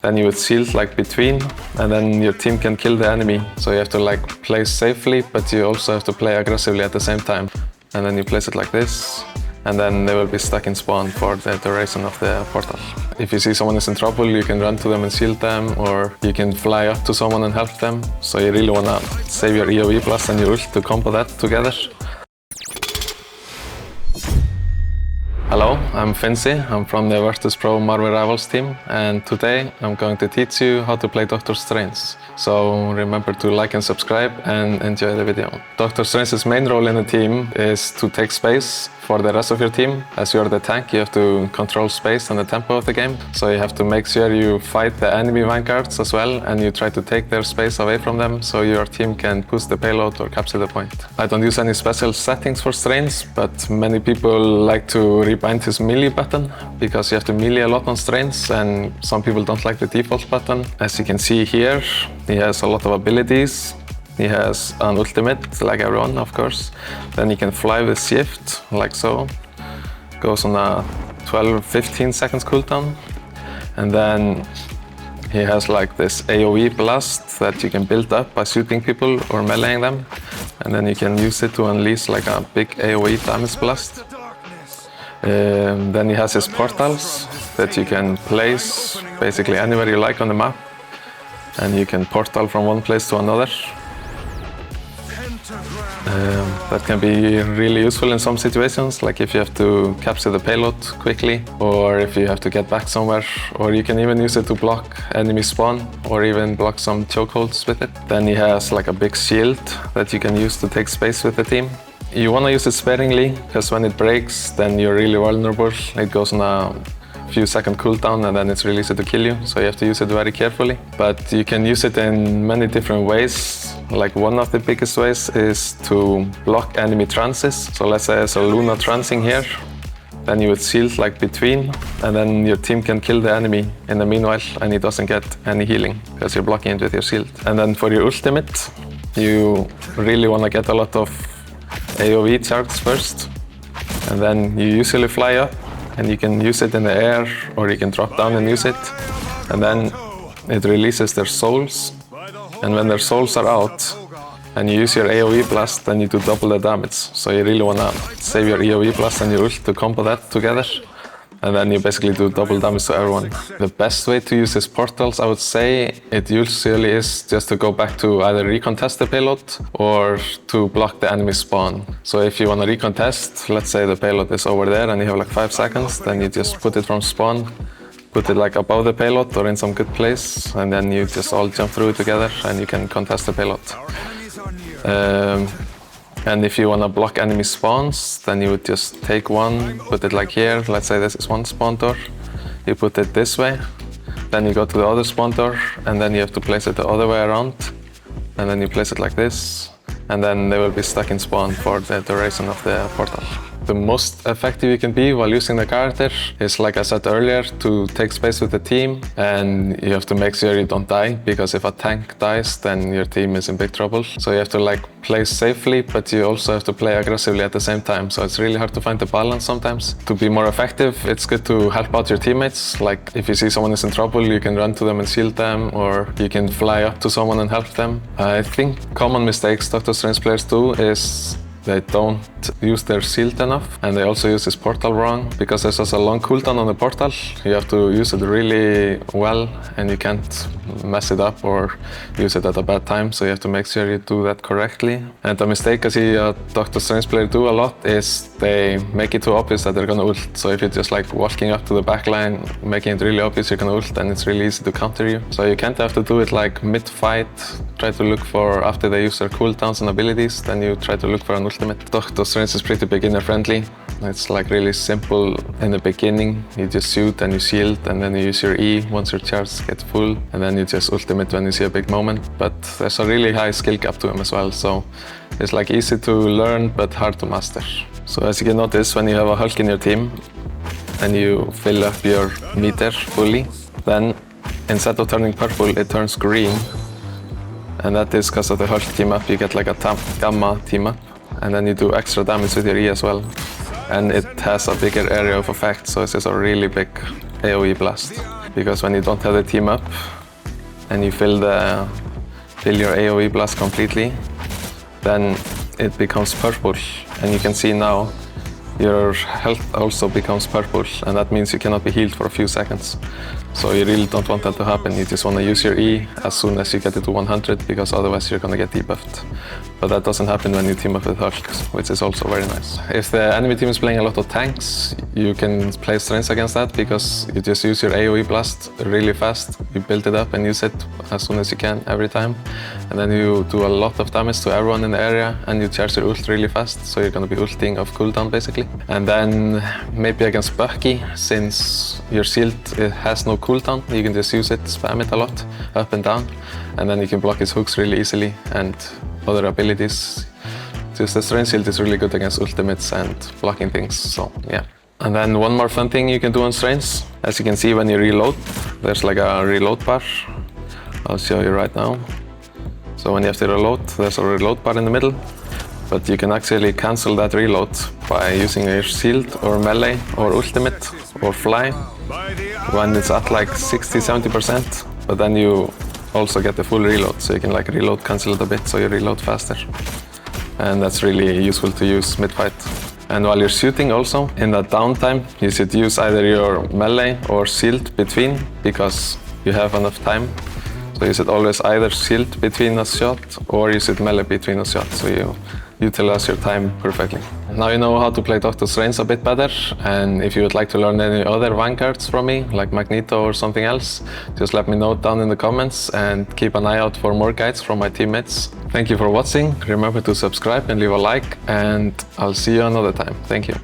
Then you would shield like between, and then your team can kill the enemy. So you have to like play safely, but you also have to play aggressively at the same time. And then you place it like this, and then they will be stuck in spawn for the duration of the portal. If you see someone is in trouble, you can run to them and shield them, or you can fly up to someone and help them. So you really wanna save your EOE blast and your ult to combo that together. Hello, I'm Finnsi. I'm from the Virtus.Pro Marvel Rivals team, and today I'm going to teach you how to play Dr. Strange. So remember to like and subscribe and enjoy the video. Dr. Strange's main role in the team is to take space for the rest of your team. As you're the tank, you have to control space and the tempo of the game. So you have to make sure you fight the enemy vanguards as well, and you try to take their space away from them so your team can push the payload or capture the point. I don't use any special settings for Strange, but many people like to rebind his melee button because you have to melee a lot on Strange, and some people don't like the default button. As you can see here, he has a lot of abilities. He has an ultimate, like everyone, of course. Then he can fly with shift, like so. Goes on a 12-15 seconds cooldown. And then he has like this AoE blast that you can build up by shooting people or meleeing them. And then you can use it to unleash like a big AoE damage blast. Then he has his portals that you can place basically anywhere you like on the map. And you can portal from one place to another. That can be really useful in some situations, like if you have to capture the payload quickly, or if you have to get back somewhere, or you can even use it to block enemy spawn, or even block some chokeholds with it. Then he has like a big shield that you can use to take space with the team. You want to use it sparingly, because when it breaks, then you're really vulnerable. It goes on a few second cooldown and then it's really easy to kill you, so you have to use it very carefully. But you can use it in many different ways. Like one of the biggest ways is to block enemy trances. So let's say there's a Luna trancing here, then you would shield like between, and then your team can kill the enemy in the meanwhile, and he doesn't get any healing because you're blocking it with your shield. And then for your ultimate, you really want to get a lot of AoE charges first, and then you usually fly up. And you can use it in the air, or you can drop down and use it. And then it releases their souls. And when their souls are out, and you use your AoE blast, then you do double the damage. So you really wanna save your AoE blast and your ult to combo that together. And then you basically do double damage to everyone. The best way to use his portals, I would say, it usually is just to go back to either recontest the payload or to block the enemy spawn. So if you want to recontest, let's say the payload is over there and you have like 5 seconds, then you just put it from spawn, put it like above the payload or in some good place, and then you just all jump through it together and you can contest the payload. And if you want to block enemy spawns, then you would just take one, put it like here. Let's say this is one spawn door. You put it this way. Then you go to the other spawn door, and then you have to place it the other way around. And then you place it like this. And then they will be stuck in spawn for the duration of the portal. The most effective you can be while using the character is, like I said earlier, to take space with the team, and you have to make sure you don't die, because if a tank dies, then your team is in big trouble. So you have to like play safely, but you also have to play aggressively at the same time. So it's really hard to find the balance sometimes. To be more effective, it's good to help out your teammates. Like if you see someone is in trouble, you can run to them and shield them, or you can fly up to someone and help them. I think common mistakes Dr. Strange players do is they don't use their shield enough, and they also use this portal wrong. Because there's such a long cooldown on the portal, you have to use it really well, and you can't mess it up or use it at a bad time, so you have to make sure you do that correctly. And the mistake I see a Dr. Strange player do a lot is they make it too obvious that they're gonna ult. So if you're just like walking up to the back line, making it really obvious you're gonna ult, then it's really easy to counter you. So you can't have to do it like mid-fight. Try to look for, after they use their cooldowns and abilities, then you try to look for an ultimate. Dr. Strange is pretty beginner friendly. It's like really simple in the beginning. You just shoot and you shield, and then you use your E once your charge gets full, and then you just ultimate when you see a big moment. But there's a really high skill gap to him as well, so it's like easy to learn but hard to master. So as you can notice, when you have a Hulk in your team and you fill up your meter fully, then instead of turning purple, it turns green. And that is because of the Hulk team up. You get like a gamma team up, and then you do extra damage with your E as well. And it has a bigger area of effect, so it's just a really big AoE blast. because when you don't have the team up and you fill your AoE blast completely, then it becomes purple, and you can see now your health also becomes purple, and that means you cannot be healed for a few seconds. So you really don't want that to happen. You just want to use your E as soon as you get it to 100, because otherwise you're going to get debuffed. But that doesn't happen when you team up with Hulk, which is also very nice. If the enemy team is playing a lot of tanks, you can play strengths against that, because you just use your AoE blast really fast. You build it up and use it as soon as you can every time. And then you do a lot of damage to everyone in the area, and you charge your ult really fast, so you're going to be ulting off cooldown basically. And then maybe against Bucky, since your shield has no cooldown, you can just use it, spam it a lot, up and down, and then you can block his hooks really easily and other abilities. Just the strength shield is really good against ultimates and blocking things, so yeah. And then one more fun thing you can do on strengths. As you can see when you reload, there's like a reload bar. I'll show you right now. So when you have to reload, there's a reload bar in the middle, but you can actually cancel that reload by using your shield or melee or ultimate or fly when it's at like 60–70%, but then you also get the full reload, so you can like reload cancel it a bit so you reload faster. And that's really useful to use mid-fight. And while you're shooting also, in that downtime, you should use either your melee or shield between, because you have enough time. So you should always either shield between a shot or you should melee between a shot, so you utilize your time perfectly. Now you know how to play Doctor Strange a bit better, and if you would like to learn any other vanguards from me, like Magneto or something else, just let me know down in the comments and keep an eye out for more guides from my teammates. Thank you for watching, remember to subscribe and leave a like, and I'll see you another time. Thank you.